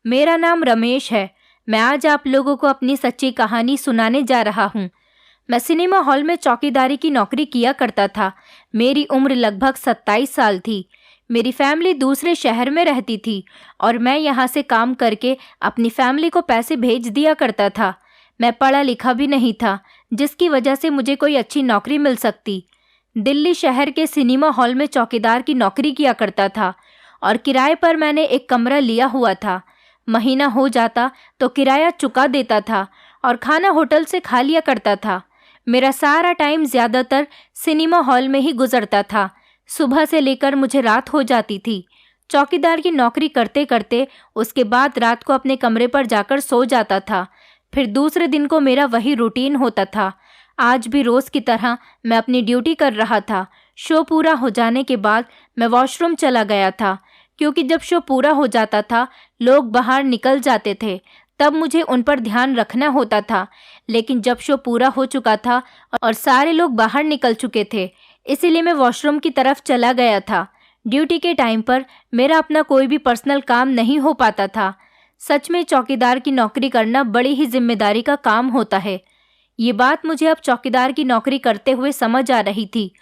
मेरा नाम रमेश है। मैं आज आप लोगों को अपनी सच्ची कहानी सुनाने जा रहा हूँ। मैं सिनेमा हॉल में चौकीदारी की नौकरी किया करता था। मेरी उम्र लगभग 27 साल थी। मेरी फैमिली दूसरे शहर में रहती थी और मैं यहाँ से काम करके अपनी फैमिली को पैसे भेज दिया करता था। मैं पढ़ा लिखा भी नहीं था, जिसकी वजह से मुझे कोई अच्छी नौकरी मिल सकती। दिल्ली शहर के सिनेमा हॉल में चौकीदार की नौकरी किया करता था और किराए पर मैंने एक कमरा लिया हुआ था। महीना हो जाता तो किराया चुका देता था और खाना होटल से खा लिया करता था। मेरा सारा टाइम ज़्यादातर सिनेमा हॉल में ही गुजरता था। सुबह से लेकर मुझे रात हो जाती थी। चौकीदार की नौकरी करते करते उसके बाद रात को अपने कमरे पर जाकर सो जाता था। फिर दूसरे दिन को मेरा वही रूटीन होता था। आज भी रोज़ की तरह मैं अपनी ड्यूटी कर रहा था। शो पूरा हो जाने के बाद मैं वॉशरूम चला गया था, क्योंकि जब शो पूरा हो जाता था लोग बाहर निकल जाते थे, तब मुझे उन पर ध्यान रखना होता था। लेकिन जब शो पूरा हो चुका था और सारे लोग बाहर निकल चुके थे, इसीलिए मैं वॉशरूम की तरफ चला गया था। ड्यूटी के टाइम पर मेरा अपना कोई भी पर्सनल काम नहीं हो पाता था। सच में चौकीदार की नौकरी करना बड़ी ही जिम्मेदारी का काम होता है। ये बात मुझे अब चौकीदार की नौकरी करते हुए समझ आ रही थी।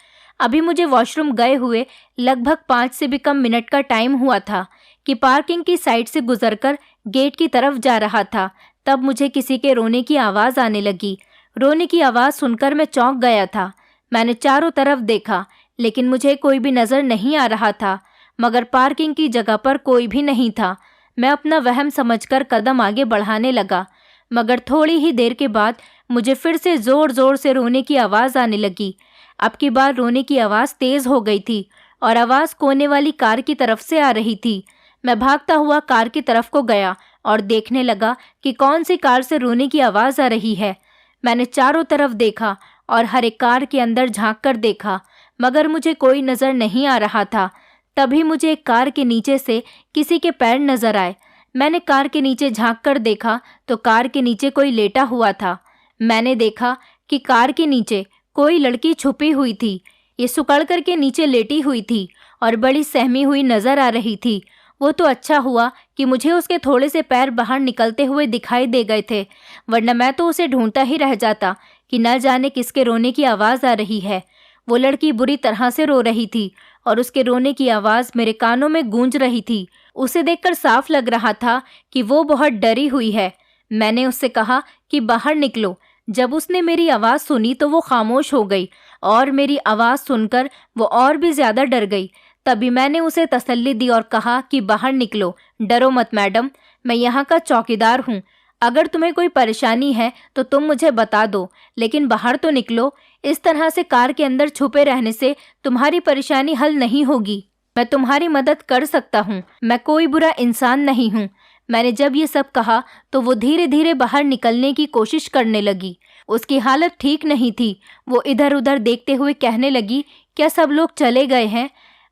अभी मुझे वॉशरूम गए हुए लगभग 5 से भी कम मिनट का टाइम हुआ था कि पार्किंग की साइड से गुजरकर गेट की तरफ जा रहा था। तब मुझे किसी के रोने की आवाज़ आने लगी। रोने की आवाज़ सुनकर मैं चौंक गया था। मैंने चारों तरफ देखा, लेकिन मुझे कोई भी नज़र नहीं आ रहा था। मगर पार्किंग की जगह पर कोई भी नहीं था। मैं अपना वहम समझकर कदम आगे बढ़ाने लगा, मगर थोड़ी ही देर के बाद मुझे फिर से ज़ोर ज़ोर से रोने की आवाज़ आने लगी। अब की बार रोने की आवाज़ तेज़ हो गई थी और आवाज़ कोने वाली कार की तरफ से आ रही थी। मैं भागता हुआ कार की तरफ को गया और देखने लगा कि कौन सी कार से रोने की आवाज़ आ रही है। मैंने चारों तरफ देखा और हर एक कार के अंदर झांक कर देखा, मगर मुझे कोई नज़र नहीं आ रहा था। तभी मुझे एक कार के नीचे से किसी के पैर नज़र आए। मैंने कार के नीचे झांक कर देखा तो कार के नीचे कोई लेटा हुआ था। मैंने देखा कि कार के नीचे कोई लड़की छुपी हुई थी। ये सुकड़ कर के नीचे लेटी हुई थी और बड़ी सहमी हुई नज़र आ रही थी। वो तो अच्छा हुआ कि मुझे उसके थोड़े से पैर बाहर निकलते हुए दिखाई दे गए थे, वरना मैं तो उसे ढूंढता ही रह जाता कि न जाने किसके रोने की आवाज़ आ रही है। वो लड़की बुरी तरह से रो रही थी और उसके रोने की आवाज़ मेरे कानों में गूंज रही थी। उसे देखकर साफ लग रहा था कि वो बहुत डरी हुई है। मैंने उससे कहा कि बाहर निकलो। जब उसने मेरी आवाज़ सुनी तो वो खामोश हो गई और मेरी आवाज़ सुनकर वो और भी ज़्यादा डर गई। तभी मैंने उसे तसल्ली दी और कहा कि बाहर निकलो, डरो मत मैडम, मैं यहाँ का चौकीदार हूँ। अगर तुम्हें कोई परेशानी है तो तुम मुझे बता दो, लेकिन बाहर तो निकलो। इस तरह से कार के अंदर छुपे रहने से तुम्हारी परेशानी हल नहीं होगी। मैं तुम्हारी मदद कर सकता हूँ, मैं कोई बुरा इंसान नहीं हूँ। मैंने जब ये सब कहा तो वो धीरे धीरे बाहर निकलने की कोशिश करने लगी। उसकी हालत ठीक नहीं थी। वो इधर उधर देखते हुए कहने लगी, क्या सब लोग चले गए हैं?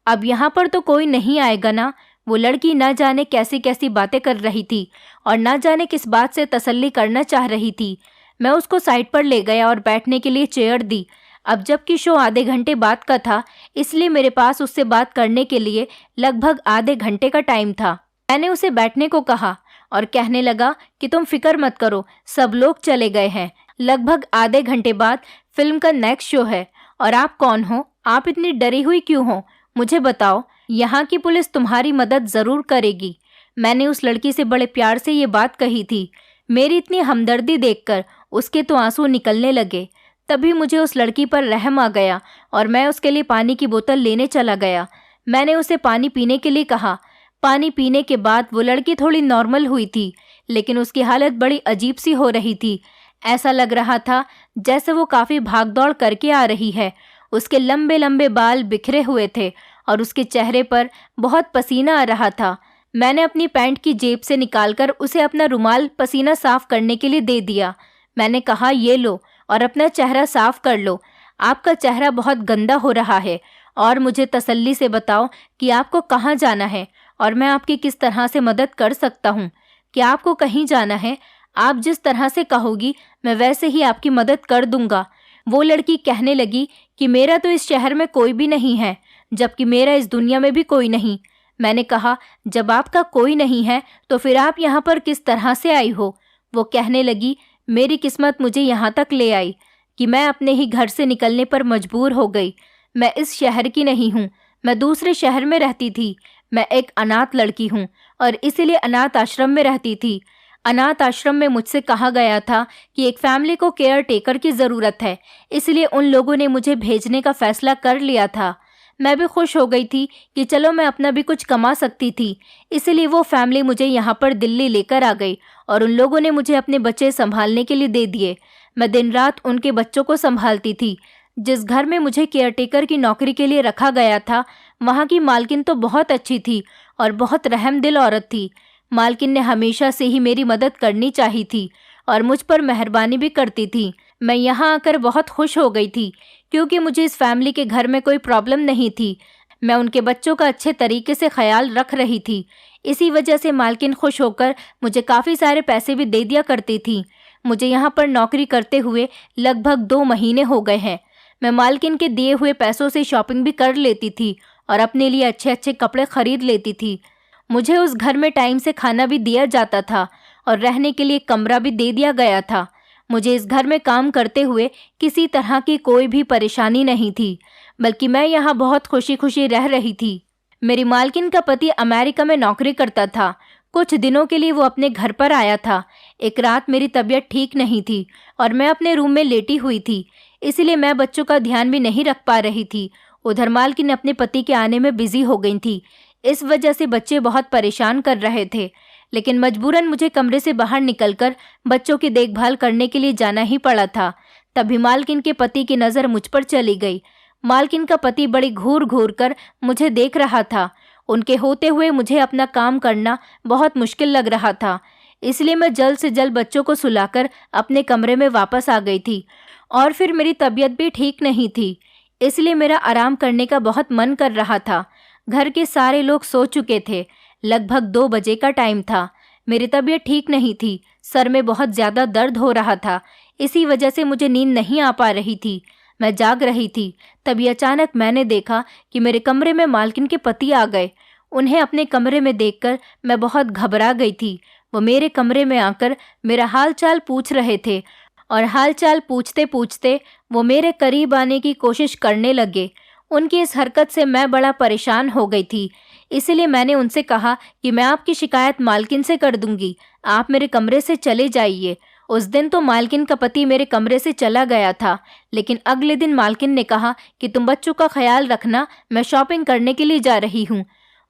अब यहाँ पर तो कोई नहीं आएगा ना? वो लड़की न जाने कैसी कैसी बातें कर रही थी और न जाने किस बात से तसल्ली करना चाह रही थी। मैं उसको साइड पर ले गया और बैठने के लिए चेयर दी। अब जबकि शो आधे घंटे बाद का था, इसलिए मेरे पास उससे बात करने के लिए लगभग आधे घंटे का टाइम था। मैंने उसे बैठने को कहा और कहने लगा कि तुम फिक्र मत करो, सब लोग चले गए हैं। लगभग आधे घंटे बाद फिल्म का नेक्स्ट शो है। और आप कौन हो? आप इतनी डरी हुई क्यों हो? मुझे बताओ, यहाँ की पुलिस तुम्हारी मदद ज़रूर करेगी। मैंने उस लड़की से बड़े प्यार से ये बात कही थी। मेरी इतनी हमदर्दी देखकर उसके तो आंसू निकलने लगे। तभी मुझे उस लड़की पर रहम आ गया और मैं उसके लिए पानी की बोतल लेने चला गया। मैंने उसे पानी पीने के लिए कहा। पानी पीने के बाद वो लड़की थोड़ी नॉर्मल हुई थी, लेकिन उसकी हालत बड़ी अजीब सी हो रही थी। ऐसा लग रहा था जैसे वो काफ़ी भागदौड़ करके आ रही है। उसके लंबे लंबे बाल बिखरे हुए थे और उसके चेहरे पर बहुत पसीना आ रहा था। मैंने अपनी पैंट की जेब से निकालकर उसे अपना रुमाल पसीना साफ करने के लिए दे दिया। मैंने कहा, ये लो और अपना चेहरा साफ कर लो। आपका चेहरा बहुत गंदा हो रहा है और मुझे तसल्ली से बताओ कि आपको कहाँ जाना है और मैं आपकी किस तरह से मदद कर सकता हूँ। क्या आपको कहीं जाना है? आप जिस तरह से कहोगी मैं वैसे ही आपकी मदद कर दूंगा। वो लड़की कहने लगी कि मेरा तो इस शहर में कोई भी नहीं है, जबकि मेरा इस दुनिया में भी कोई नहीं। मैंने कहा, जब आपका कोई नहीं है तो फिर आप यहाँ पर किस तरह से आई हो? वो कहने लगी, मेरी किस्मत मुझे यहाँ तक ले आई कि मैं अपने ही घर से निकलने पर मजबूर हो गई। मैं इस शहर की नहीं हूँ, मैं दूसरे शहर में रहती थी। मैं एक अनाथ लड़की हूँ और इसीलिए अनाथ आश्रम में रहती थी। अनाथ आश्रम में मुझसे कहा गया था कि एक फैमिली को केयर टेकर की ज़रूरत है, इसलिए उन लोगों ने मुझे भेजने का फ़ैसला कर लिया था। मैं भी खुश हो गई थी कि चलो मैं अपना भी कुछ कमा सकती थी। इसलिए वो फैमिली मुझे यहाँ पर दिल्ली लेकर आ गई और उन लोगों ने मुझे अपने बच्चे संभालने के लिए दे दिए। मैं दिन रात उनके बच्चों को संभालती थी। जिस घर में मुझे केयरटेकर की नौकरी के लिए रखा गया था, वहाँ की मालकिन तो बहुत अच्छी थी और बहुत रहमदिल औरत थी। मालकिन ने हमेशा से ही मेरी मदद करनी चाहिए थी और मुझ पर मेहरबानी भी करती थी। मैं यहाँ आकर बहुत खुश हो गई थी क्योंकि मुझे इस फैमिली के घर में कोई प्रॉब्लम नहीं थी। मैं उनके बच्चों का अच्छे तरीके से ख्याल रख रही थी। इसी वजह से मालकिन खुश होकर मुझे काफ़ी सारे पैसे भी दे दिया करती थी। मुझे यहाँ पर नौकरी करते हुए लगभग 2 महीने हो गए हैं। मैं मालकिन के दिए हुए पैसों से शॉपिंग भी कर लेती थी और अपने लिए अच्छे अच्छे कपड़े खरीद लेती थी। मुझे उस घर में टाइम से खाना भी दिया जाता था और रहने के लिए कमरा भी दे दिया गया था। मुझे इस घर में काम करते हुए किसी तरह की कोई भी परेशानी नहीं थी, बल्कि मैं यहाँ बहुत खुशी खुशी रह रही थी। मेरी मालकिन का पति अमेरिका में नौकरी करता था। कुछ दिनों के लिए वो अपने घर पर आया था। एक रात मेरी तबीयत ठीक नहीं थी और मैं अपने रूम में लेटी हुई थी, इसलिए मैं बच्चों का ध्यान भी नहीं रख पा रही थी। उधर मालकिन अपने पति के आने में बिजी हो गई थी। इस वजह से बच्चे बहुत परेशान कर रहे थे, लेकिन मजबूरन मुझे कमरे से बाहर निकलकर बच्चों की देखभाल करने के लिए जाना ही पड़ा था। तभी मालकिन के पति की नज़र मुझ पर चली गई। मालकिन का पति बड़ी घूर घूर कर मुझे देख रहा था। उनके होते हुए मुझे अपना काम करना बहुत मुश्किल लग रहा था, इसलिए मैं जल्द से जल्द बच्चों को सुलाकर अपने कमरे में वापस आ गई थी। और फिर मेरी तबीयत भी ठीक नहीं थी, इसलिए मेरा आराम करने का बहुत मन कर रहा था। घर के सारे लोग सो चुके थे। लगभग 2 बजे का टाइम था। मेरी तबीयत ठीक नहीं थी, सर में बहुत ज़्यादा दर्द हो रहा था। इसी वजह से मुझे नींद नहीं आ पा रही थी। मैं जाग रही थी, तभी अचानक मैंने देखा कि मेरे कमरे में मालकिन के पति आ गए। उन्हें अपने कमरे में देखकर मैं बहुत घबरा गई थी। वो मेरे कमरे में आकर मेरा हाल चाल पूछ रहे थे और हाल चाल पूछते पूछते वो मेरे करीब आने की कोशिश करने लगे। उनकी इस हरकत से मैं बड़ा परेशान हो गई थी, इसलिए मैंने उनसे कहा कि मैं आपकी शिकायत मालकिन से कर दूंगी, आप मेरे कमरे से चले जाइए। उस दिन तो मालकिन का पति मेरे कमरे से चला गया था, लेकिन अगले दिन मालकिन ने कहा कि तुम बच्चों का ख्याल रखना, मैं शॉपिंग करने के लिए जा रही हूँ।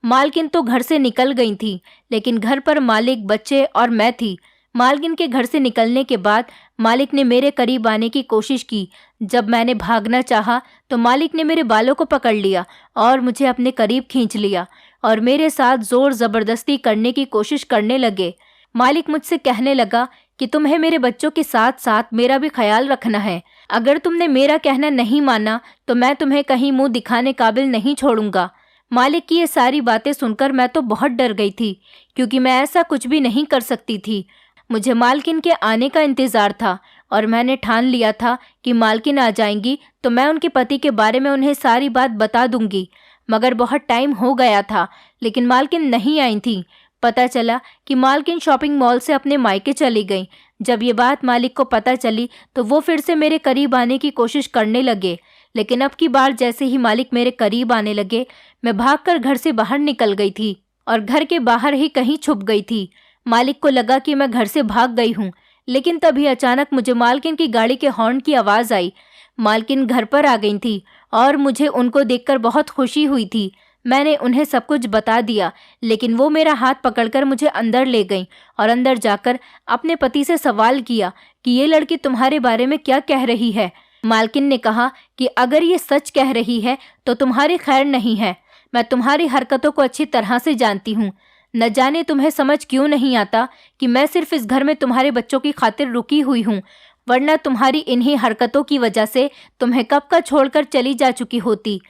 मालकिन तो घर से निकल गई थी, लेकिन घर पर मालिक, बच्चे और मैं थी। मालकिन के घर से निकलने के बाद मालिक ने मेरे करीब आने की कोशिश की। जब मैंने भागना चाहा तो मालिक ने मेरे बालों को पकड़ लिया और मुझे अपने करीब खींच लिया और मेरे साथ जोर ज़बरदस्ती करने की कोशिश करने लगे। मालिक मुझसे कहने लगा कि तुम्हें मेरे बच्चों के साथ साथ मेरा भी ख्याल रखना है। अगर तुमने मेरा कहना नहीं माना तो मैं तुम्हें कहीं मुंह दिखाने काबिल नहीं छोड़ूंगा। मालिक की ये सारी बातें सुनकर मैं तो बहुत डर गई थी, क्योंकि मैं ऐसा कुछ भी नहीं कर सकती थी। मुझे मालकिन के आने का इंतज़ार था और मैंने ठान लिया था कि मालकिन आ जाएंगी तो मैं उनके पति के बारे में उन्हें सारी बात बता दूंगी। मगर बहुत टाइम हो गया था, लेकिन मालकिन नहीं आई थी। पता चला कि मालकिन शॉपिंग मॉल से अपने मायके चली गई। जब ये बात मालिक को पता चली तो वो फिर से मेरे करीब आने की कोशिश करने लगे, लेकिन अब की बार जैसे ही मालिक मेरे करीब आने लगे, मैं भागकर घर से बाहर निकल गई थी और घर के बाहर ही कहीं छुप गई थी। मालिक को लगा कि मैं घर से भाग गई हूँ, लेकिन तभी अचानक मुझे मालकिन की गाड़ी के हॉर्न की आवाज़ आई। मालकिन घर पर आ गई थी और मुझे उनको देखकर बहुत खुशी हुई थी। मैंने उन्हें सब कुछ बता दिया, लेकिन वो मेरा हाथ पकड़कर मुझे अंदर ले गईं और अंदर जाकर अपने पति से सवाल किया कि ये लड़की तुम्हारे बारे में क्या कह रही है। मालकिन ने कहा कि अगर ये सच कह रही है तो तुम्हारी खैर नहीं है। मैं तुम्हारी हरकतों को अच्छी तरह से जानती हूँ। न जाने तुम्हें समझ क्यों नहीं आता कि मैं सिर्फ इस घर में तुम्हारे बच्चों की खातिर रुकी हुई हूँ, वरना तुम्हारी इन्हीं हरकतों की वजह से तुम्हें कब का छोड़कर चली जा चुकी होती।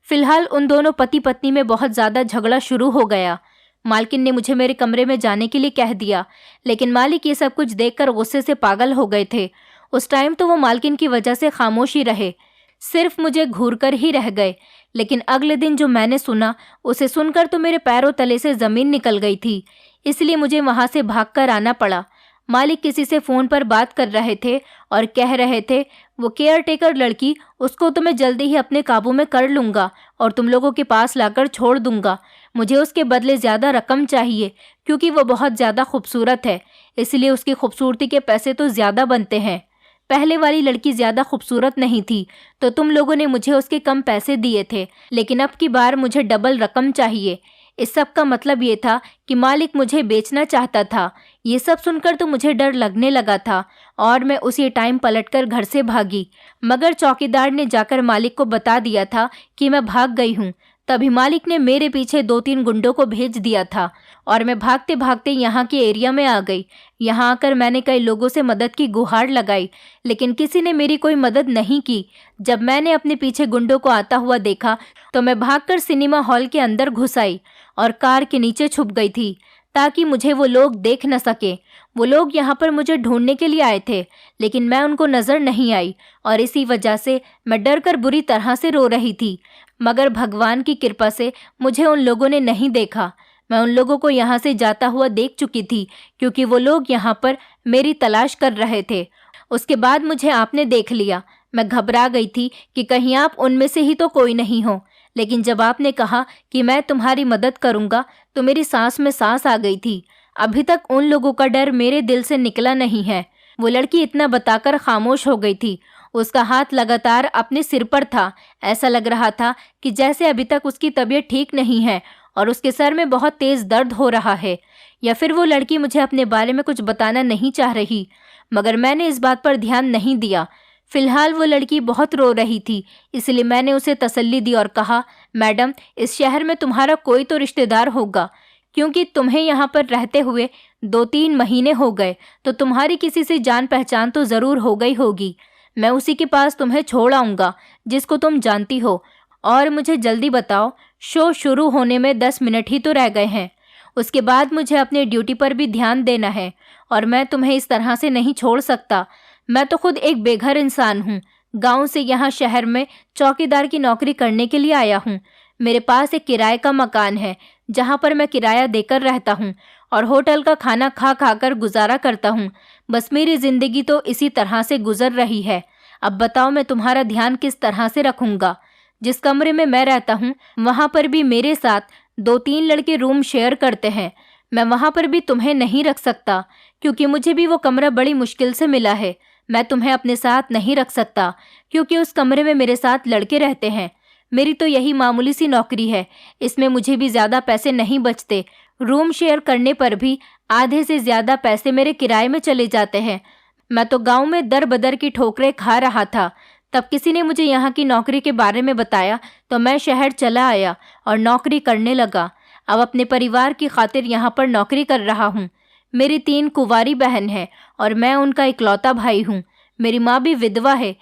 फिलहाल उन दोनों पति पत्नी में बहुत ज़्यादा झगड़ा शुरू हो गया। मालकिन ने मुझे मेरे कमरे में जाने के लिए कह दिया, लेकिन मालिक ये सब कुछ देखकर गुस्से से पागल हो गए थे। उस टाइम तो वो मालकिन की वजह से खामोश ही रहे। सिर्फ मुझे घूरकर ही रह गए। लेकिन अगले दिन जो मैंने सुना, उसे सुनकर तो मेरे पैरों तले से ज़मीन निकल गई थी, इसलिए मुझे वहाँ से भागकर आना पड़ा। मालिक किसी से फ़ोन पर बात कर रहे थे और कह रहे थे, वो केयर टेकर लड़की, उसको तो मैं जल्दी ही अपने काबू में कर लूँगा और तुम लोगों के पास लाकर छोड़ दूँगा। मुझे उसके बदले ज़्यादा रकम चाहिए, क्योंकि वो बहुत ज़्यादा खूबसूरत है, इसलिए उसकी खूबसूरती के पैसे तो ज़्यादा बनते हैं। पहले वाली लड़की ज़्यादा खूबसूरत नहीं थी, तो तुम लोगों ने मुझे उसके कम पैसे दिए थे, लेकिन अब की बार मुझे डबल रकम चाहिए। इस सब का मतलब ये था कि मालिक मुझे बेचना चाहता था। ये सब सुनकर तो मुझे डर लगने लगा था और मैं उसी टाइम पलटकर घर से भागी। मगर चौकीदार ने जाकर मालिक को बता दिया था कि मैं भाग गई हूँ। तभी मालिक ने मेरे पीछे 2-3 गुंडों को भेज दिया था और मैं भागते भागते यहाँ के एरिया में आ गई। यहाँ आकर मैंने कई लोगों से मदद की गुहार लगाई, लेकिन किसी ने मेरी कोई मदद नहीं की। जब मैंने अपने पीछे गुंडों को आता हुआ देखा तो मैं भागकर सिनेमा हॉल के अंदर घुस आई और कार के नीचे छुप गई थी, ताकि मुझे वो लोग देख न सके। वो लोग यहाँ पर मुझे ढूंढने के लिए आए थे, लेकिन मैं उनको नज़र नहीं आई और इसी वजह से मैं डर कर बुरी तरह से रो रही थी। मगर भगवान की कृपा से मुझे उन लोगों ने नहीं देखा। मैं उन लोगों को यहाँ से जाता हुआ देख चुकी थी, क्योंकि वो लोग यहाँ पर मेरी तलाश कर रहे थे। उसके बाद मुझे आपने देख लिया। मैं घबरा गई थी कि कहीं आप उनमें से ही तो कोई नहीं हो, लेकिन जब आपने कहा कि मैं तुम्हारी मदद करूँगा तो मेरी सांस में सांस आ गई थी। अभी तक उन लोगों का डर मेरे दिल से निकला नहीं है। वो लड़की इतना बताकर खामोश हो गई थी। उसका हाथ लगातार अपने सिर पर था। ऐसा लग रहा था कि जैसे अभी तक उसकी तबीयत ठीक नहीं है और उसके सर में बहुत तेज़ दर्द हो रहा है, या फिर वो लड़की मुझे अपने बारे में कुछ बताना नहीं चाह रही। मगर मैंने इस बात पर ध्यान नहीं दिया। फिलहाल वो लड़की बहुत रो रही थी, इसलिए मैंने उसे तसल्ली दी और कहा, मैडम, इस शहर में तुम्हारा कोई तो रिश्तेदार होगा, क्योंकि तुम्हें यहाँ पर रहते हुए 2-3 महीने हो गए, तो तुम्हारी किसी से जान पहचान तो ज़रूर हो गई होगी। मैं उसी के पास तुम्हें छोड़ आऊँगा जिसको तुम जानती हो। और मुझे जल्दी बताओ, शो शुरू होने में 10 मिनट ही तो रह गए हैं। उसके बाद मुझे अपने ड्यूटी पर भी ध्यान देना है और मैं तुम्हें इस तरह से नहीं छोड़ सकता। मैं तो खुद एक बेघर इंसान हूँ। गांव से यहाँ शहर में चौकीदार की नौकरी करने के लिए आया हूँ। मेरे पास एक किराए का मकान है जहाँ पर मैं किराया देकर रहता हूँ और होटल का खाना खा खा कर गुजारा करता हूँ। बस मेरी ज़िंदगी तो इसी तरह से गुजर रही है। अब बताओ, मैं तुम्हारा ध्यान किस तरह से रखूँगा? जिस कमरे में मैं रहता हूँ वहाँ पर भी मेरे साथ 2-3 लड़के रूम शेयर करते हैं। मैं वहाँ पर भी तुम्हें नहीं रख सकता, क्योंकि मुझे भी वो कमरा बड़ी मुश्किल से मिला है। मैं तुम्हें अपने साथ नहीं रख सकता, क्योंकि उस कमरे में मेरे साथ लड़के रहते हैं। मेरी तो यही मामूली सी नौकरी है, इसमें मुझे भी ज़्यादा पैसे नहीं बचते। रूम शेयर करने पर भी आधे से ज़्यादा पैसे मेरे किराए में चले जाते हैं। मैं तो गांव में दर बदर की ठोकरें खा रहा था। तब किसी ने मुझे यहाँ की नौकरी के बारे में बताया तो मैं शहर चला आया और नौकरी करने लगा। अब अपने परिवार की खातिर यहाँ पर नौकरी कर रहा हूँ। मेरी 3 कुंवारी बहन है और मैं उनका इकलौता भाई हूँ। मेरी माँ भी विधवा है,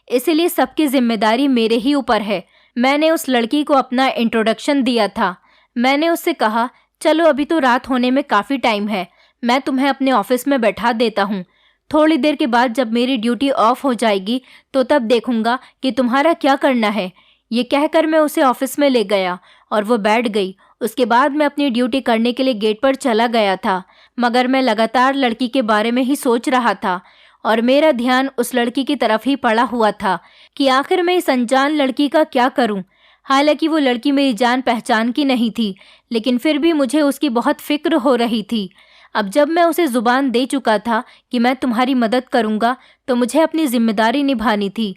इसलिए सबकी जिम्मेदारी मेरे ही ऊपर है। मैंने उस लड़की को अपना इंट्रोडक्शन दिया था। मैंने उससे कहा, चलो अभी तो रात होने में काफ़ी टाइम है, मैं तुम्हें अपने ऑफिस में बैठा देता हूँ। थोड़ी देर के बाद जब मेरी ड्यूटी ऑफ हो जाएगी तो तब देखूंगा कि तुम्हारा क्या करना है। ये कहकर मैं उसे ऑफिस में ले गया और वो बैठ गई। उसके बाद मैं अपनी ड्यूटी करने के लिए गेट पर चला गया था, मगर मैं लगातार लड़की के बारे में ही सोच रहा था और मेरा ध्यान उस लड़की की तरफ ही पड़ा हुआ था कि आखिर मैं इस अनजान लड़की का क्या करूं। हालांकि वो लड़की मेरी जान पहचान की नहीं थी, लेकिन फिर भी मुझे उसकी बहुत फिक्र हो रही थी। अब जब मैं उसे ज़ुबान दे चुका था कि मैं तुम्हारी मदद करूंगा, तो मुझे अपनी जिम्मेदारी निभानी थी।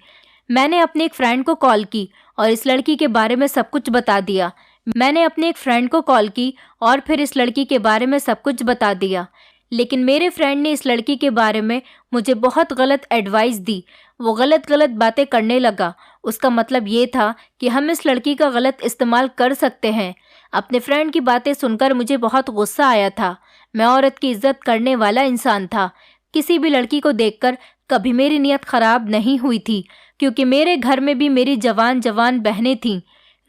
मैंने अपने एक फ्रेंड को कॉल की और इस लड़की के बारे में सब कुछ बता दिया। मैंने अपने एक फ्रेंड को कॉल की और फिर इस लड़की के बारे में सब कुछ बता दिया। लेकिन मेरे फ्रेंड ने इस लड़की के बारे में मुझे बहुत गलत एडवाइस दी। वो गलत गलत बातें करने लगा। उसका मतलब ये था कि हम इस लड़की का गलत इस्तेमाल कर सकते हैं। अपने फ्रेंड की बातें सुनकर मुझे बहुत गुस्सा आया था। मैं औरत की इज्जत करने वाला इंसान था। किसी भी लड़की को देखकर कभी मेरी नीयत ख़राब नहीं हुई थी, क्योंकि मेरे घर में भी मेरी जवान जवान बहनें थीं।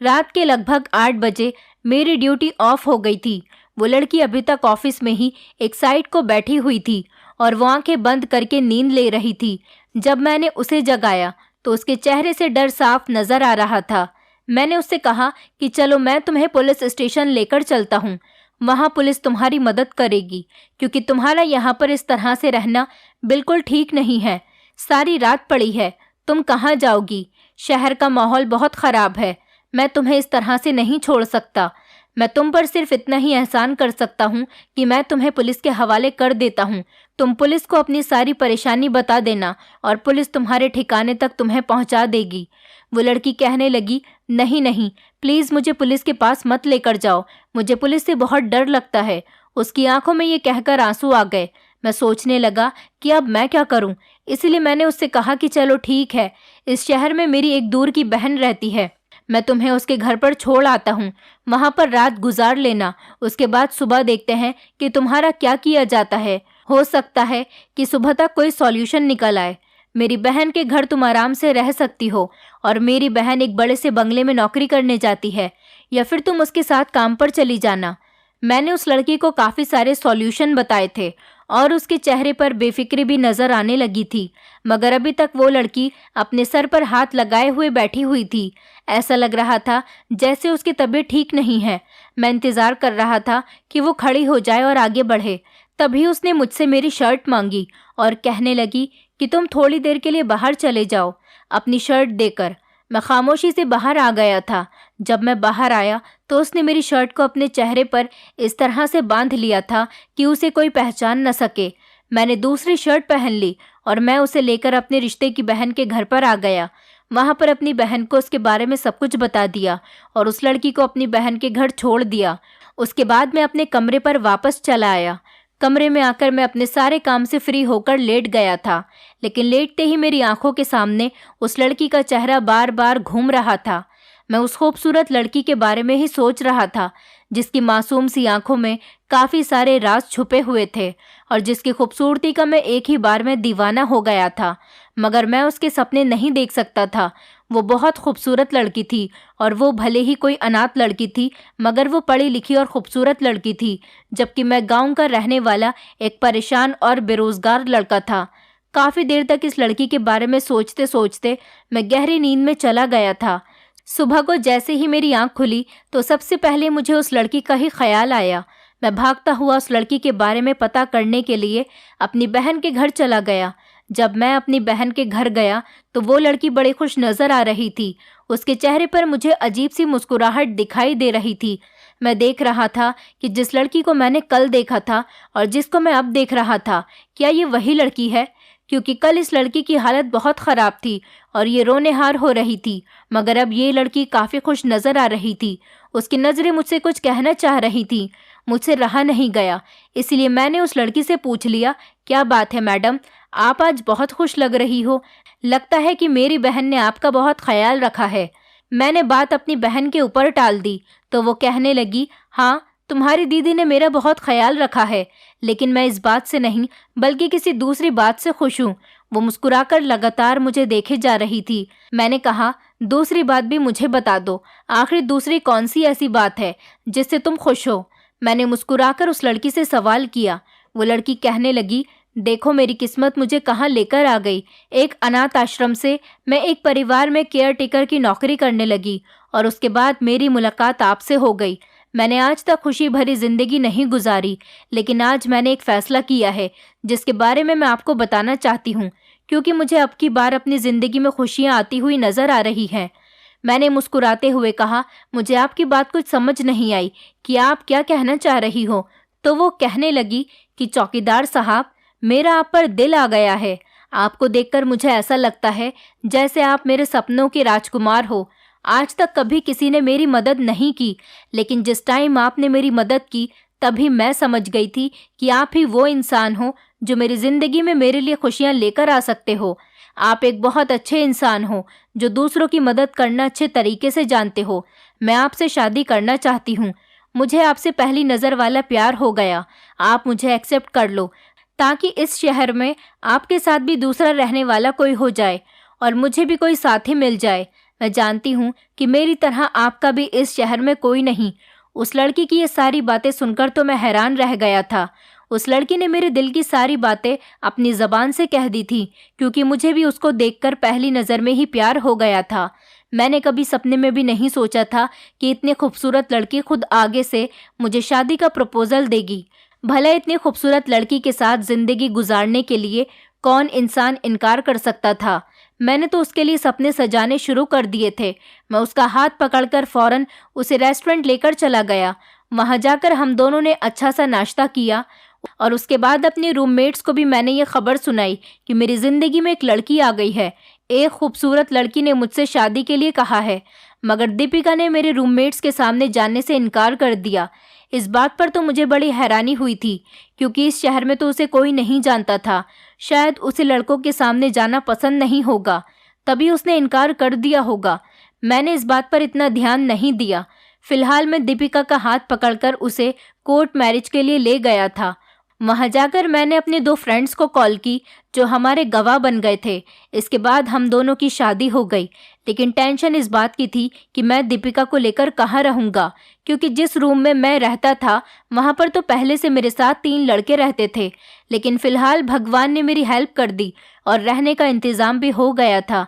रात के लगभग 8 बजे मेरी ड्यूटी ऑफ हो गई थी। वो लड़की अभी तक ऑफिस में ही एक साइड को बैठी हुई थी और वो आंखें बंद करके नींद ले रही थी। जब मैंने उसे जगाया तो उसके चेहरे से डर साफ नजर आ रहा था। मैंने उससे कहा कि चलो मैं तुम्हें पुलिस स्टेशन लेकर चलता हूँ, वहाँ पुलिस तुम्हारी मदद करेगी, क्योंकि तुम्हारा यहाँ पर इस तरह से रहना बिल्कुल ठीक नहीं है। सारी रात पड़ी है, तुम कहाँ जाओगी? शहर का माहौल बहुत खराब है, मैं तुम्हें इस तरह से नहीं छोड़ सकता। मैं तुम पर सिर्फ इतना ही एहसान कर सकता हूँ कि मैं तुम्हें पुलिस के हवाले कर देता हूँ। तुम पुलिस को अपनी सारी परेशानी बता देना और पुलिस तुम्हारे ठिकाने तक तुम्हें पहुँचा देगी। वो लड़की कहने लगी, नहीं नहीं, प्लीज़ मुझे पुलिस के पास मत लेकर जाओ, मुझे पुलिस से बहुत डर लगता है। उसकी आंखों में ये कहकर आंसू आ गए। मैं सोचने लगा कि अब मैं क्या करूं, इसलिए मैंने उससे कहा कि चलो ठीक है, इस शहर में मेरी एक दूर की बहन रहती है, मैं तुम्हें उसके घर पर छोड़ आता हूँ, वहाँ पर रात गुजार लेना, उसके बाद सुबह देखते हैं कि तुम्हारा क्या किया जाता है। हो सकता है कि सुबह तक कोई सॉल्यूशन निकल आए। मेरी बहन के घर तुम आराम से रह सकती हो, और मेरी बहन एक बड़े से बंगले में नौकरी करने जाती है, या फिर तुम उसके साथ काम पर चली जाना। मैंने उस लड़की को काफ़ी सारे सॉल्यूशन बताए थे और उसके चेहरे पर बेफिक्री भी नजर आने लगी थी, मगर अभी तक वो लड़की अपने सर पर हाथ लगाए हुए बैठी हुई थी। ऐसा लग रहा था जैसे उसकी तबीयत ठीक नहीं है। मैं इंतज़ार कर रहा था कि वो खड़ी हो जाए और आगे बढ़े। तभी उसने मुझसे मेरी शर्ट मांगी और कहने लगी कि तुम थोड़ी देर के लिए बाहर चले जाओ, अपनी शर्ट देकर। मैं खामोशी से बाहर आ गया था। जब मैं बाहर आया तो उसने मेरी शर्ट को अपने चेहरे पर इस तरह से बांध लिया था कि उसे कोई पहचान न सके। मैंने दूसरी शर्ट पहन ली और मैं उसे लेकर अपने रिश्ते की बहन के घर पर आ गया। वहाँ पर अपनी बहन को उसके बारे में सब कुछ बता दिया और उस लड़की को अपनी बहन के घर छोड़ दिया। उसके बाद मैं अपने कमरे पर वापस चला आया। कमरे में आकर मैं अपने सारे काम से फ्री होकर लेट गया था, लेकिन लेटते ही मेरी आंखों के सामने उस लड़की का चेहरा बार बार घूम रहा था। मैं उस खूबसूरत लड़की के बारे में ही सोच रहा था, जिसकी मासूम सी आंखों में काफ़ी सारे राज छुपे हुए थे और जिसकी खूबसूरती का मैं एक ही बार में दीवाना हो गया था। मगर मैं उसके सपने नहीं देख सकता था। वो बहुत खूबसूरत लड़की थी, और वो भले ही कोई अनाथ लड़की थी, मगर वो पढ़ी लिखी और खूबसूरत लड़की थी, जबकि मैं गांव का रहने वाला एक परेशान और बेरोजगार लड़का था। काफ़ी देर तक इस लड़की के बारे में सोचते सोचते मैं गहरी नींद में चला गया था। सुबह को जैसे ही मेरी आंख खुली तो सबसे पहले मुझे उस लड़की का ही ख्याल आया। मैं भागता हुआ उस लड़की के बारे में पता करने के लिए अपनी बहन के घर चला गया। जब मैं अपनी बहन के घर गया तो वो लड़की बड़ी खुश नज़र आ रही थी। उसके चेहरे पर मुझे अजीब सी मुस्कुराहट दिखाई दे रही थी। मैं देख रहा था कि जिस लड़की को मैंने कल देखा था और जिसको मैं अब देख रहा था, क्या ये वही लड़की है? क्योंकि कल इस लड़की की हालत बहुत ख़राब थी और ये रोनेहार हो रही थी, मगर अब ये लड़की काफ़ी खुश नज़र आ रही थी। उसकी नज़रें मुझसे कुछ कहना चाह रही थी। मुझसे रहा नहीं गया, इसलिए मैंने उस लड़की से पूछ लिया, क्या बात है मैडम, आप आज बहुत खुश लग रही हो, लगता है कि मेरी बहन ने आपका बहुत ख्याल रखा है। मैंने बात अपनी बहन के ऊपर टाल दी तो वो कहने लगी, हाँ, तुम्हारी दीदी ने मेरा बहुत ख्याल रखा है, लेकिन मैं इस बात से नहीं बल्कि किसी दूसरी बात से खुश हूँ। वो मुस्कुराकर लगातार मुझे देखे जा रही थी। मैंने कहा, दूसरी बात भी मुझे बता दो, आखिर दूसरी कौन सी ऐसी बात है जिससे तुम खुश हो? मैंने मुस्कुराकर उस लड़की से सवाल किया। वो लड़की कहने लगी, देखो मेरी किस्मत मुझे कहाँ लेकर आ गई। एक अनाथ आश्रम से मैं एक परिवार में केयर टेकर की नौकरी करने लगी और उसके बाद मेरी मुलाकात आपसे हो गई। मैंने आज तक खुशी भरी ज़िंदगी नहीं गुजारी, लेकिन आज मैंने एक फ़ैसला किया है जिसके बारे में मैं आपको बताना चाहती हूँ, क्योंकि मुझे अब की बार अपनी ज़िंदगी में खुशियाँ आती हुई नज़र आ रही हैं। मैंने मुस्कुराते हुए कहा, मुझे आपकी बात कुछ समझ नहीं आई कि आप क्या कहना चाह रही हो। तो वो कहने लगी कि चौकीदार साहब, मेरा आप पर दिल आ गया है। आपको देखकर मुझे ऐसा लगता है जैसे आप मेरे सपनों के राजकुमार हो। आज तक कभी किसी ने मेरी मदद नहीं की, लेकिन जिस टाइम आपने मेरी मदद की तभी मैं समझ गई थी कि आप ही वो इंसान हो जो मेरी ज़िंदगी में मेरे लिए खुशियाँ लेकर आ सकते हो। आप एक बहुत अच्छे इंसान हो जो दूसरों की मदद करना अच्छे तरीके से जानते हो। मैं आपसे शादी करना चाहती हूँ। मुझे आपसे पहली नज़र वाला प्यार हो गया। आप मुझे एक्सेप्ट कर लो ताकि इस शहर में आपके साथ भी दूसरा रहने वाला कोई हो जाए और मुझे भी कोई साथी मिल जाए। मैं जानती हूँ कि मेरी तरह आपका भी इस शहर में कोई नहीं। उस लड़की की ये सारी बातें सुनकर तो मैं हैरान रह गया था। उस लड़की ने मेरे दिल की सारी बातें अपनी ज़बान से कह दी थी, क्योंकि मुझे भी उसको देखकर पहली नज़र में ही प्यार हो गया था। मैंने कभी सपने में भी नहीं सोचा था कि इतनी खूबसूरत लड़की खुद आगे से मुझे शादी का प्रपोजल देगी। भला इतनी खूबसूरत लड़की के साथ ज़िंदगी गुजारने के लिए कौन इंसान इनकार कर सकता था। मैंने तो उसके लिए सपने सजाने शुरू कर दिए थे। मैं उसका हाथ पकड़कर फौरन उसे रेस्टोरेंट लेकर चला गया। वहां जाकर हम दोनों ने अच्छा सा नाश्ता किया और उसके बाद अपने रूममेट्स को भी मैंने ये खबर सुनाई कि मेरी ज़िंदगी में एक लड़की आ गई है। एक खूबसूरत लड़की ने मुझसे शादी के लिए कहा है। मगर दीपिका ने मेरे रूममेट्स के सामने जाने से इनकार कर दिया। इस बात पर तो मुझे बड़ी हैरानी हुई थी, क्योंकि इस शहर में तो उसे कोई नहीं जानता था। शायद उसे लड़कों के सामने जाना पसंद नहीं होगा, तभी उसने इनकार कर दिया होगा। मैंने इस बात पर इतना ध्यान नहीं दिया। फिलहाल मैं दीपिका का हाथ पकड़कर उसे कोर्ट मैरिज के लिए ले गया था। वहां जाकर मैंने अपने 2 फ्रेंड्स को कॉल की, जो हमारे गवाह बन गए थे। इसके बाद हम दोनों की शादी हो गई। लेकिन टेंशन इस बात की थी कि मैं दीपिका को लेकर कहाँ रहूँगा, क्योंकि जिस रूम में मैं रहता था वहाँ पर तो पहले से मेरे साथ 3 लड़के रहते थे। लेकिन फिलहाल भगवान ने मेरी हेल्प कर दी और रहने का इंतज़ाम भी हो गया था।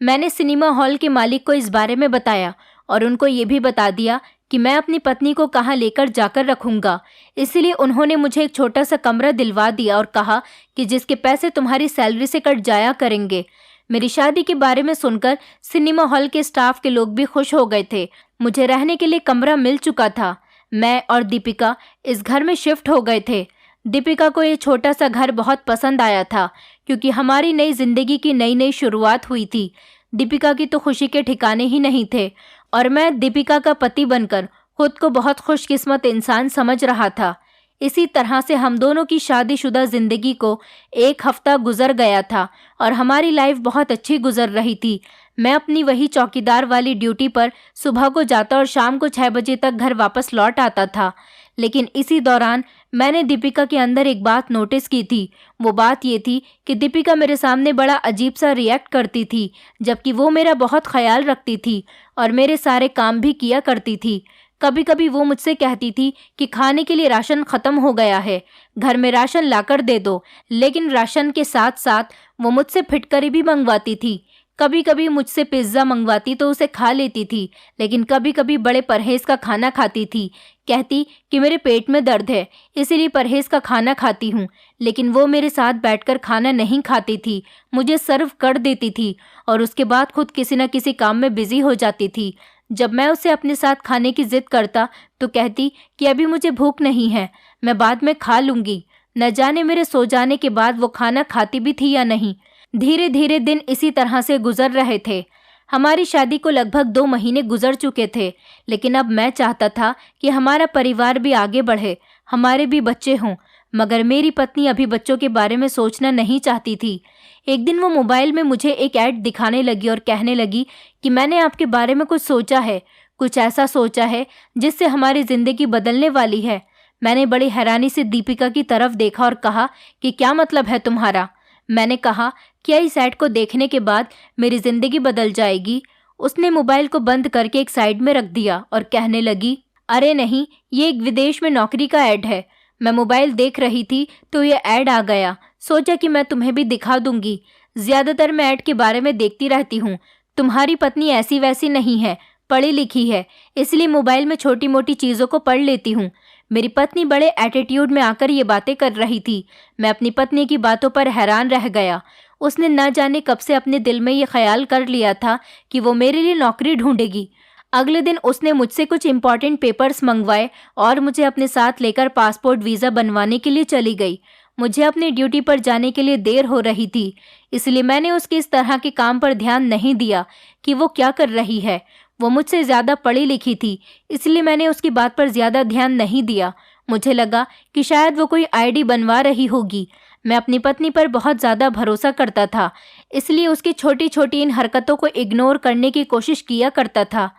मैंने सिनेमा हॉल के मालिक को इस बारे में बताया और उनको ये भी बता दिया कि मैं अपनी पत्नी को कहाँ लेकर जाकर रखूँगा। इसलिए उन्होंने मुझे एक छोटा सा कमरा दिलवा दिया और कहा कि जिसके पैसे तुम्हारी सैलरी से कट जाया करेंगे। मेरी शादी के बारे में सुनकर सिनेमा हॉल के स्टाफ के लोग भी खुश हो गए थे। मुझे रहने के लिए कमरा मिल चुका था। मैं और दीपिका इस घर में शिफ्ट हो गए थे। दीपिका को ये छोटा सा घर बहुत पसंद आया था, क्योंकि हमारी नई जिंदगी की नई नई शुरुआत हुई थी। दीपिका की तो खुशी के ठिकाने ही नहीं थे और मैं दीपिका का पति बनकर खुद को बहुत खुशकिस्मत इंसान समझ रहा था। इसी तरह से हम दोनों की शादीशुदा जिंदगी को 1 हफ्ता गुजर गया था और हमारी लाइफ बहुत अच्छी गुजर रही थी। मैं अपनी वही चौकीदार वाली ड्यूटी पर सुबह को जाता और शाम को 6 बजे तक घर वापस लौट आता था। लेकिन इसी दौरान मैंने दीपिका के अंदर एक बात नोटिस की थी। वो बात ये थी कि दीपिका मेरे सामने बड़ा अजीब सा रिएक्ट करती थी, जबकि वो मेरा बहुत ख्याल रखती थी और मेरे सारे काम भी किया करती थी। कभी कभी वो मुझसे कहती थी कि खाने के लिए राशन ख़त्म हो गया है, घर में राशन लाकर दे दो। लेकिन राशन के साथ साथ वो मुझसे फिटकरी भी मंगवाती थी। कभी कभी मुझसे पिज्ज़ा मंगवाती तो उसे खा लेती थी, लेकिन कभी कभी बड़े परहेज़ का खाना खाती थी। कहती कि मेरे पेट में दर्द है, इसीलिए परहेज़ का खाना खाती हूँ। लेकिन वो मेरे साथ बैठकर खाना नहीं खाती थी, मुझे सर्व कर देती थी और उसके बाद खुद किसी न किसी काम में बिजी हो जाती थी। जब मैं उसे अपने साथ खाने की जिद करता तो कहती कि अभी मुझे भूख नहीं है, मैं बाद में खा लूँगी। न जाने मेरे सो जाने के बाद वो खाना खाती भी थी या नहीं। धीरे धीरे दिन इसी तरह से गुजर रहे थे। हमारी शादी को लगभग 2 महीने गुजर चुके थे, लेकिन अब मैं चाहता था कि हमारा परिवार भी आगे बढ़े, हमारे भी बच्चे हों। मगर मेरी पत्नी अभी बच्चों के बारे में सोचना नहीं चाहती थी। एक दिन वो मोबाइल में मुझे एक ऐड दिखाने लगी और कहने लगी कि मैंने आपके बारे में कुछ सोचा है, कुछ ऐसा सोचा है जिससे हमारी ज़िंदगी बदलने वाली है। मैंने बड़ी हैरानी से दीपिका की तरफ देखा और कहा कि क्या मतलब है तुम्हारा? मैंने कहा क्या इस ऐड को देखने के बाद मेरी ज़िंदगी बदल जाएगी? उसने मोबाइल को बंद करके एक साइड में रख दिया और कहने लगी, अरे नहीं, ये एक विदेश में नौकरी का ऐड है। मैं मोबाइल देख रही थी तो ये ऐड आ गया, सोचा कि मैं तुम्हें भी दिखा दूंगी। ज़्यादातर मैं ऐड के बारे में देखती रहती हूँ। तुम्हारी पत्नी ऐसी वैसी नहीं है, पढ़ी लिखी है, इसलिए मोबाइल में छोटी मोटी चीज़ों को पढ़ लेती हूँ। मेरी पत्नी बड़े एटीट्यूड में आकर ये बातें कर रही थी। मैं अपनी पत्नी की बातों पर हैरान रह गया। उसने न जाने कब से अपने दिल में ये ख्याल कर लिया था कि वो मेरे लिए नौकरी ढूंढेगी। अगले दिन उसने मुझसे कुछ इम्पॉर्टेंट पेपर्स मंगवाए और मुझे अपने साथ लेकर पासपोर्ट वीज़ा बनवाने के लिए चली गई। मुझे अपनी ड्यूटी पर जाने के लिए देर हो रही थी, इसलिए मैंने उसके इस तरह के काम पर ध्यान नहीं दिया कि वो क्या कर रही है। वो मुझसे ज़्यादा पढ़ी लिखी थी, इसलिए मैंने उसकी बात पर ज़्यादा ध्यान नहीं दिया। मुझे लगा कि शायद वो कोई आईडी बनवा रही होगी। मैं अपनी पत्नी पर बहुत ज़्यादा भरोसा करता था, इसलिए उसकी छोटी छोटी इन हरकतों को इग्नोर करने की कोशिश किया करता था।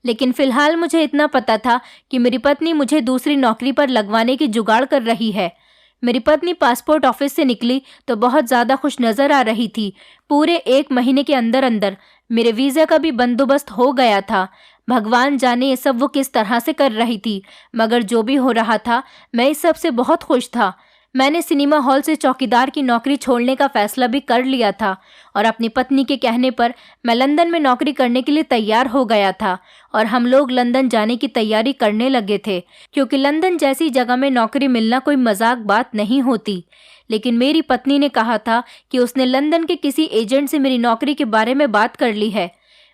लेकिन फ़िलहाल मुझे इतना पता था कि मेरी पत्नी मुझे दूसरी नौकरी पर लगवाने की जुगाड़ कर रही है। मेरी पत्नी पासपोर्ट ऑफिस से निकली तो बहुत ज़्यादा खुश नज़र आ रही थी। पूरे 1 महीने के अंदर अंदर मेरे वीज़ा का भी बंदोबस्त हो गया था। भगवान जाने ये सब वो किस तरह से कर रही थी, मगर जो भी हो रहा था मैं इस सब से बहुत खुश था। मैंने सिनेमा हॉल से चौकीदार की नौकरी छोड़ने का फैसला भी कर लिया था और अपनी पत्नी के कहने पर मैं लंदन में नौकरी करने के लिए तैयार हो गया था और हम लोग लंदन जाने की तैयारी करने लगे थे, क्योंकि लंदन जैसी जगह में नौकरी मिलना कोई मजाक बात नहीं होती। लेकिन मेरी पत्नी ने कहा था कि उसने लंदन के किसी एजेंट से मेरी नौकरी के बारे में बात कर ली है।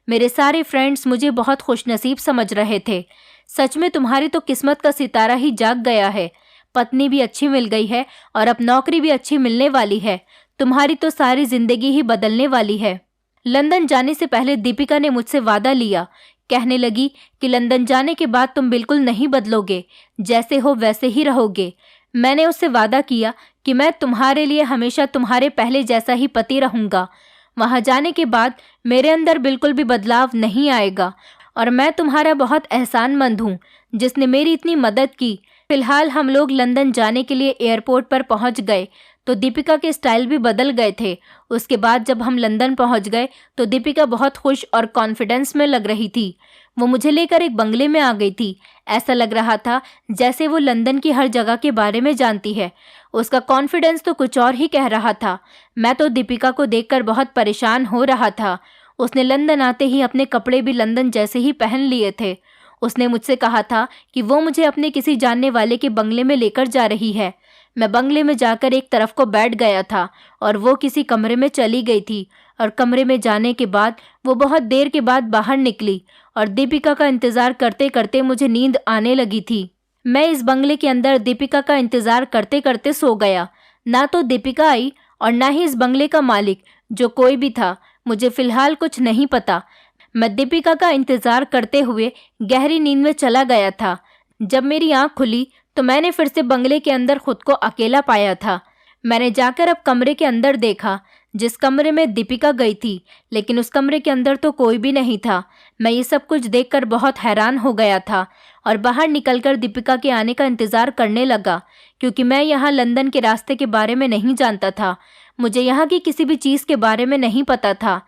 मेरे सारे फ्रेंड्स मुझे बहुत खुशनसीब समझ रहे थे। सच में तुम्हारी तो किस्मत का सितारा ही जाग गया है। पत्नी भी अच्छी मिल गई है और अब नौकरी भी अच्छी मिलने वाली है। तुम्हारी तो सारी जिंदगी ही बदलने वाली है। लंदन जाने से पहले दीपिका ने मुझसे वादा लिया। कहने लगी कि लंदन जाने के बाद तुम बिल्कुल नहीं बदलोगे, जैसे हो वैसे ही रहोगे। मैंने उससे वादा किया कि मैं तुम्हारे लिए हमेशा तुम्हारे पहले जैसा ही पति रहूंगा। वहां जाने के बाद मेरे अंदर बिल्कुल भी बदलाव नहीं आएगा और मैं तुम्हारा बहुत एहसानमंद हूँ जिसने मेरी इतनी मदद की। फिलहाल हम लोग लंदन जाने के लिए एयरपोर्ट पर पहुंच गए तो दीपिका के स्टाइल भी बदल गए थे। उसके बाद जब हम लंदन पहुंच गए तो दीपिका बहुत खुश और कॉन्फिडेंस में लग रही थी। वो मुझे लेकर एक बंगले में आ गई थी। ऐसा लग रहा था जैसे वो लंदन की हर जगह के बारे में जानती है। उसका कॉन्फिडेंस तो कुछ और ही कह रहा था। मैं तो दीपिका को देखकर बहुत परेशान हो रहा था। उसने लंदन आते ही अपने कपड़े भी लंदन जैसे ही पहन लिए थे। उसने मुझसे कहा था कि वो मुझे अपने किसी जानने वाले के बंगले में लेकर जा रही है। मैं बंगले में जाकर एक तरफ को बैठ गया था और वो किसी कमरे में चली गई थी और कमरे में जाने के बाद वो बहुत देर के बाद बाहर निकली और दीपिका का इंतज़ार करते करते मुझे नींद आने लगी थी। मैं इस बंगले के अंदर दीपिका का इंतज़ार करते करते सो गया। ना तो दीपिका आई और ना ही इस बंगले का मालिक, जो कोई भी था। मुझे फ़िलहाल कुछ नहीं पता। मैं दीपिका का इंतज़ार करते हुए गहरी नींद में चला गया था। जब मेरी आँख खुली तो मैंने फिर से बंगले के अंदर खुद को अकेला पाया था। मैंने जाकर अब कमरे के अंदर देखा, जिस कमरे में दीपिका गई थी, लेकिन उस कमरे के अंदर तो कोई भी नहीं था। मैं ये सब कुछ देखकर बहुत हैरान हो गया था और बाहर निकलकर दीपिका के आने का इंतज़ार करने लगा, क्योंकि मैं यहाँ लंदन के रास्ते के बारे में नहीं जानता था। मुझे यहाँ की किसी भी चीज़ के बारे में नहीं पता था।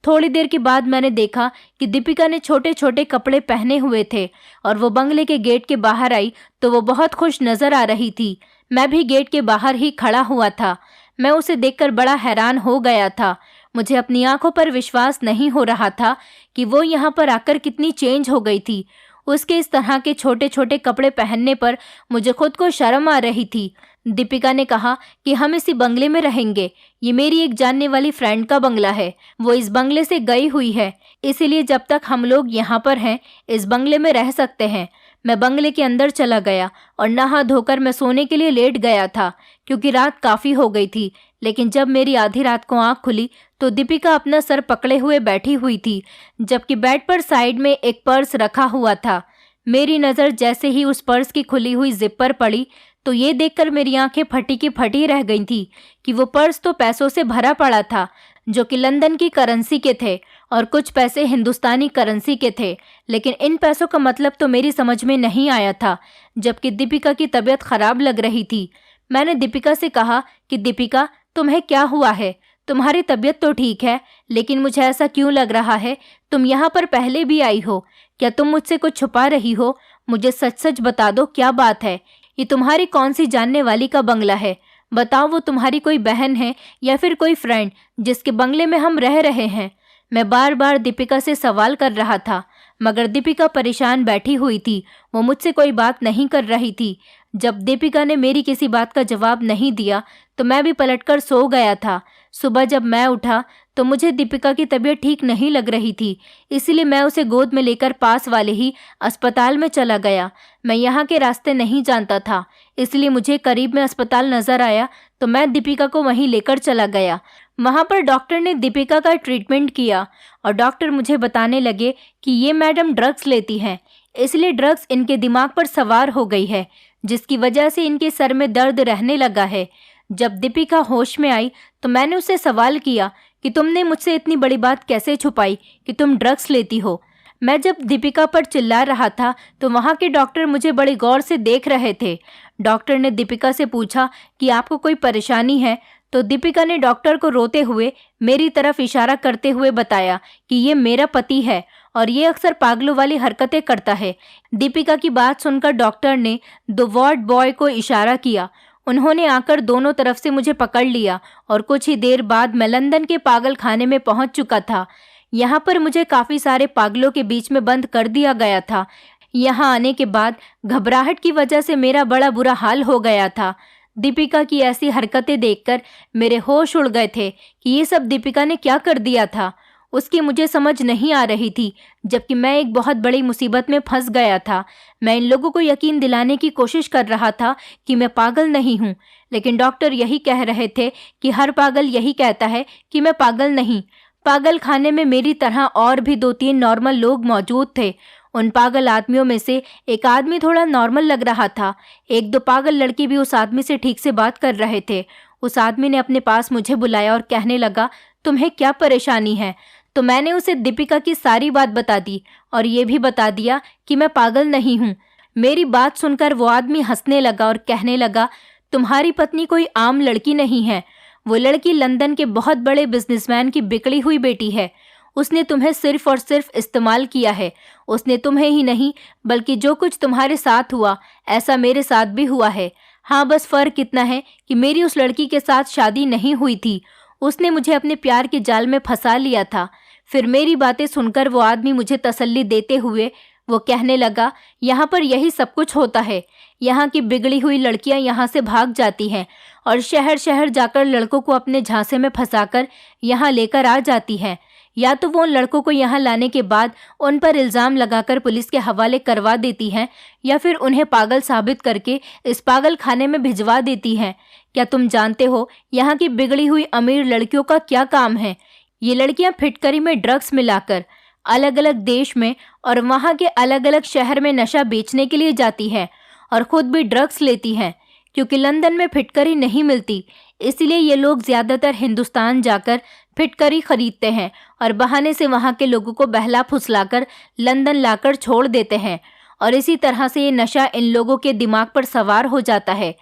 थोड़ी देर के बाद मैंने देखा कि दीपिका ने छोटे छोटे कपड़े पहने हुए थे और वो बंगले के गेट के बाहर आई तो वो बहुत खुश नजर आ रही थी। मैं भी गेट के बाहर ही खड़ा हुआ था। मैं उसे देखकर बड़ा हैरान हो गया था। मुझे अपनी आंखों पर विश्वास नहीं हो रहा था कि वो यहाँ पर आकर कितनी चेंज हो गई थी। उसके इस तरह के छोटे छोटे कपड़े पहनने पर मुझे खुद को शर्म आ रही थी। दीपिका ने कहा कि हम इसी बंगले में रहेंगे। ये मेरी एक जानने वाली फ्रेंड का बंगला है। वो इस बंगले से गई हुई है, इसीलिए जब तक हम लोग यहाँ पर हैं इस बंगले में रह सकते हैं। मैं बंगले के अंदर चला गया और नहा धोकर मैं सोने के लिए लेट गया था, क्योंकि रात काफ़ी हो गई थी। लेकिन जब मेरी आधी रात को आँख खुली तो दीपिका अपना सर पकड़े हुए बैठी हुई थी, जबकि बेड पर साइड में एक पर्स रखा हुआ था। मेरी नज़र जैसे ही उस पर्स की खुली हुई जिप पर पड़ी तो ये देखकर मेरी आंखें फटी की फटी रह गई थी कि वो पर्स तो पैसों से भरा पड़ा था, जो कि लंदन की करेंसी के थे और कुछ पैसे हिंदुस्तानी करेंसी के थे। लेकिन इन पैसों का मतलब तो मेरी समझ में नहीं आया था, जबकि दीपिका की तबीयत खराब लग रही थी। मैंने दीपिका से कहा कि दीपिका, तुम्हें क्या हुआ है? तुम्हारी तबीयत तो ठीक है, लेकिन मुझे ऐसा क्यों लग रहा है? तुम यहाँ पर पहले भी आई हो। क्या तुम मुझसे कुछ छुपा रही हो? मुझे सच सच बता दो, क्या बात है? ये तुम्हारी कौन सी जानने वाली का बंगला है? बताओ, वो तुम्हारी कोई बहन है या फिर कोई फ्रेंड जिसके बंगले में हम रह रहे हैं? मैं बार बार दीपिका से सवाल कर रहा था, मगर दीपिका परेशान बैठी हुई थी। वो मुझसे कोई बात नहीं कर रही थी। जब दीपिका ने मेरी किसी बात का जवाब नहीं दिया तो मैं भी पलटकर सो गया था। सुबह जब मैं उठा तो मुझे दीपिका की तबीयत ठीक नहीं लग रही थी, इसीलिए मैं उसे गोद में लेकर पास वाले ही अस्पताल में चला गया। मैं यहाँ के रास्ते नहीं जानता था, इसलिए मुझे करीब में अस्पताल नज़र आया तो मैं दीपिका को वहीं लेकर चला गया। वहाँ पर डॉक्टर ने दीपिका का ट्रीटमेंट किया और डॉक्टर मुझे बताने लगे कि ये मैडम ड्रग्स लेती हैं, इसलिए ड्रग्स इनके दिमाग पर सवार हो गई है, जिसकी वजह से इनके सर में दर्द रहने लगा है। जब दीपिका होश में आई तो मैंने उससे सवाल किया कि तुमने मुझसे इतनी बड़ी बात कैसे छुपाई कि तुम ड्रग्स लेती हो। मैं जब दीपिका पर चिल्ला रहा था तो वहाँ के डॉक्टर मुझे बड़े गौर से देख रहे थे। डॉक्टर ने दीपिका से पूछा कि आपको कोई परेशानी है, तो दीपिका ने डॉक्टर को रोते हुए मेरी तरफ इशारा करते हुए बताया कि ये मेरा पति है और ये अक्सर पागलों वाली हरकतें करता है। दीपिका की बात सुनकर डॉक्टर ने द वार्ड बॉय को इशारा किया। उन्होंने आकर दोनों तरफ से मुझे पकड़ लिया और कुछ ही देर बाद मैं लंदन के पागल खाने में पहुंच चुका था। यहाँ पर मुझे काफ़ी सारे पागलों के बीच में बंद कर दिया गया था। यहाँ आने के बाद घबराहट की वजह से मेरा बड़ा बुरा हाल हो गया था। दीपिका की ऐसी हरकतें देखकर मेरे होश उड़ गए थे कि ये सब दीपिका ने क्या कर दिया था। उसकी मुझे समझ नहीं आ रही थी, जबकि मैं एक बहुत बड़ी मुसीबत में फंस गया था। मैं इन लोगों को यकीन दिलाने की कोशिश कर रहा था कि मैं पागल नहीं हूँ, लेकिन डॉक्टर यही कह रहे थे कि हर पागल यही कहता है कि मैं पागल नहीं। पागल खाने में मेरी तरह और भी 2-3 नॉर्मल लोग मौजूद थे। उन पागल आदमियों में से एक आदमी थोड़ा नॉर्मल लग रहा था। 1-2 पागल लड़के भी उस आदमी से ठीक से बात कर रहे थे। उस आदमी ने अपने पास मुझे बुलाया और कहने लगा, तुम्हें क्या परेशानी है? तो मैंने उसे दीपिका की सारी बात बता दी और ये भी बता दिया कि मैं पागल नहीं हूँ। मेरी बात सुनकर वो आदमी हंसने लगा और कहने लगा, तुम्हारी पत्नी कोई आम लड़की नहीं है। वो लड़की लंदन के बहुत बड़े बिजनेसमैन की बिगड़ी हुई बेटी है। उसने तुम्हें सिर्फ और सिर्फ इस्तेमाल किया है। उसने तुम्हें ही नहीं बल्कि जो कुछ तुम्हारे साथ हुआ ऐसा मेरे साथ भी हुआ है। हाँ, बस फ़र्क इतना है कि मेरी उस लड़की के साथ शादी नहीं हुई थी। उसने मुझे अपने प्यार के जाल में फंसा लिया था। फिर मेरी बातें सुनकर वो आदमी मुझे तसल्ली देते हुए वो कहने लगा, यहाँ पर यही सब कुछ होता है। यहाँ की बिगड़ी हुई लड़कियाँ यहाँ से भाग जाती हैं और शहर शहर जाकर लड़कों को अपने झांसे में फंसाकर यहाँ लेकर आ जाती हैं। या तो वो उन लड़कों को यहाँ लाने के बाद उन पर इल्ज़ाम लगाकर पुलिस के हवाले करवा देती हैं या फिर उन्हें पागल साबित करके इस पागल खाने में भिजवा देती हैं। क्या तुम जानते हो यहाँ की बिगड़ी हुई अमीर लड़कियों का क्या काम है? ये लड़कियाँ फिटकरी में ड्रग्स मिलाकर अलग अलग देश में और वहाँ के अलग अलग शहर में नशा बेचने के लिए जाती हैं और ख़ुद भी ड्रग्स लेती हैं। क्योंकि लंदन में फिटकरी नहीं मिलती, इसलिए ये लोग ज़्यादातर हिंदुस्तान जाकर फिटकरी खरीदते हैं और बहाने से वहाँ के लोगों को बहला फुसलाकर लंदन लाकर छोड़ देते हैं और इसी तरह से ये नशा इन लोगों के दिमाग पर सवार हो जाता है।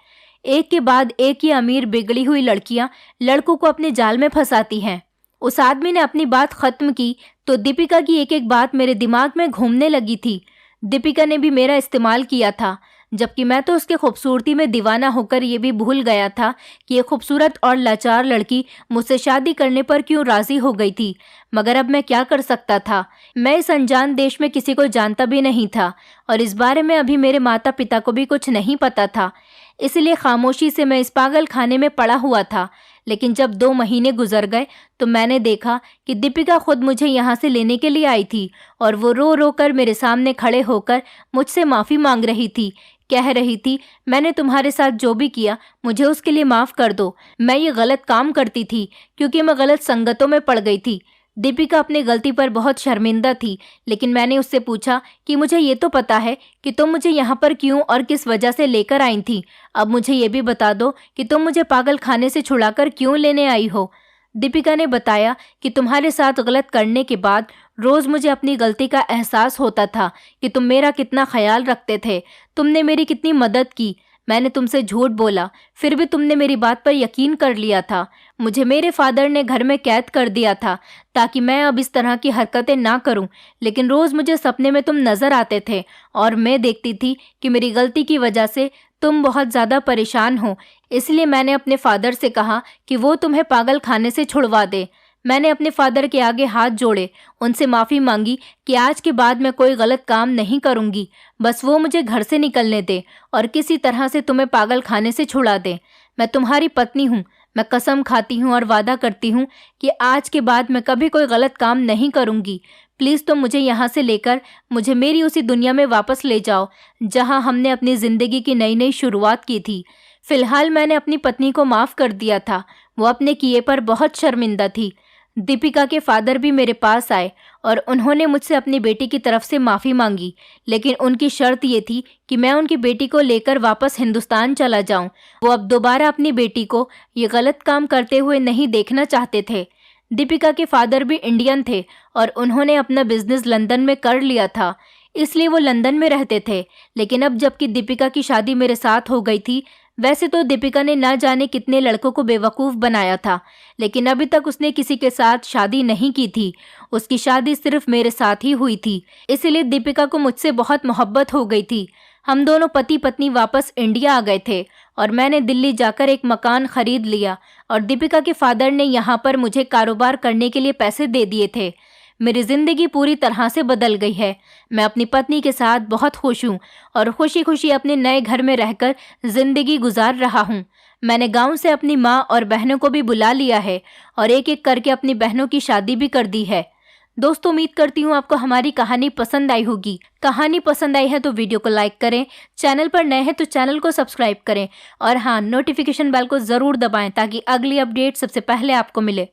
एक के बाद एक ही अमीर बिगड़ी हुई लड़कियाँ लड़कों को अपने जाल में फंसाती हैं। उस आदमी ने अपनी बात ख़त्म की तो दीपिका की एक एक बात मेरे दिमाग में घूमने लगी थी। दीपिका ने भी मेरा इस्तेमाल किया था, जबकि मैं तो उसके खूबसूरती में दीवाना होकर ये भी भूल गया था कि ये खूबसूरत और लाचार लड़की मुझसे शादी करने पर क्यों राज़ी हो गई थी। मगर अब मैं क्या कर सकता था? मैं इस अनजान देश में किसी को जानता भी नहीं था और इस बारे में अभी मेरे माता पिता को भी कुछ नहीं पता था। इसलिए खामोशी से मैं इस पागल खाने में पड़ा हुआ था। लेकिन जब 2 महीने गुजर गए तो मैंने देखा कि दीपिका खुद मुझे यहाँ से लेने के लिए आई थी और वो रो रो कर मेरे सामने खड़े होकर मुझसे माफ़ी मांग रही थी। कह रही थी, मैंने तुम्हारे साथ जो भी किया मुझे उसके लिए माफ़ कर दो। मैं ये गलत काम करती थी क्योंकि मैं गलत संगतों में पड़ गई थी। दीपिका अपनी गलती पर बहुत शर्मिंदा थी, लेकिन मैंने उससे पूछा कि मुझे ये तो पता है कि तुम मुझे यहाँ पर क्यों और किस वजह से लेकर आई थी। अब मुझे ये भी बता दो कि तुम मुझे पागल खाने से छुड़ाकर क्यों लेने आई हो। दीपिका ने बताया कि तुम्हारे साथ गलत करने के बाद रोज़ मुझे अपनी गलती का एहसास होता था कि तुम मेरा कितना ख्याल रखते थे, तुमने मेरी कितनी मदद की। मैंने तुमसे झूठ बोला, फिर भी तुमने मेरी बात पर यकीन कर लिया था। मुझे मेरे फादर ने घर में कैद कर दिया था ताकि मैं अब इस तरह की हरकतें ना करूं, लेकिन रोज़ मुझे सपने में तुम नज़र आते थे और मैं देखती थी कि मेरी गलती की वजह से तुम बहुत ज़्यादा परेशान हो। इसलिए मैंने अपने फादर से कहा कि वो तुम्हें पागल खाने से छुड़वा दे। मैंने अपने फादर के आगे हाथ जोड़े, उनसे माफ़ी मांगी कि आज के बाद मैं कोई गलत काम नहीं करूंगी। बस वो मुझे घर से निकलने दे और किसी तरह से तुम्हें पागल खाने से छुड़ा दे। मैं तुम्हारी पत्नी हूँ। मैं कसम खाती हूँ और वादा करती हूँ कि आज के बाद मैं कभी कोई गलत काम नहीं करूँगी। प्लीज़ तुम मुझे यहाँ से लेकर मुझे मेरी उसी दुनिया में वापस ले जाओ जहाँ हमने अपनी ज़िंदगी की नई नई शुरुआत की थी। फ़िलहाल मैंने अपनी पत्नी को माफ़ कर दिया था। वो अपने किए पर बहुत शर्मिंदा थी। दीपिका के फादर भी मेरे पास आए और उन्होंने मुझसे अपनी बेटी की तरफ से माफ़ी मांगी, लेकिन उनकी शर्त ये थी कि मैं उनकी बेटी को लेकर वापस हिंदुस्तान चला जाऊं। वो अब दोबारा अपनी बेटी को ये गलत काम करते हुए नहीं देखना चाहते थे। दीपिका के फादर भी इंडियन थे और उन्होंने अपना बिजनेस लंदन में कर लिया था, इसलिए वो लंदन में रहते थे। लेकिन अब जबकि दीपिका की शादी मेरे साथ हो गई थी, वैसे तो दीपिका ने ना जाने कितने लड़कों को बेवकूफ़ बनाया था, लेकिन अभी तक उसने किसी के साथ शादी नहीं की थी। उसकी शादी सिर्फ मेरे साथ ही हुई थी, इसलिए दीपिका को मुझसे बहुत मोहब्बत हो गई थी। हम दोनों पति पत्नी वापस इंडिया आ गए थे और मैंने दिल्ली जाकर एक मकान खरीद लिया और दीपिका के फादर ने यहाँ पर मुझे कारोबार करने के लिए पैसे दे दिए थे। मेरी जिंदगी पूरी तरह से बदल गई है। मैं अपनी पत्नी के साथ बहुत खुश हूँ और खुशी खुशी अपने नए घर में रहकर जिंदगी गुजार रहा हूँ। मैंने गांव से अपनी माँ और बहनों को भी बुला लिया है और एक एक करके अपनी बहनों की शादी भी कर दी है। दोस्तों, उम्मीद करती हूँ आपको हमारी कहानी पसंद आई होगी। कहानी पसंद आई है तो वीडियो को लाइक करें, चैनल पर नए हैं तो चैनल को सब्सक्राइब करें और हाँ, नोटिफिकेशन बेल को ज़रूर दबाएं ताकि अगली अपडेट सबसे पहले आपको मिले।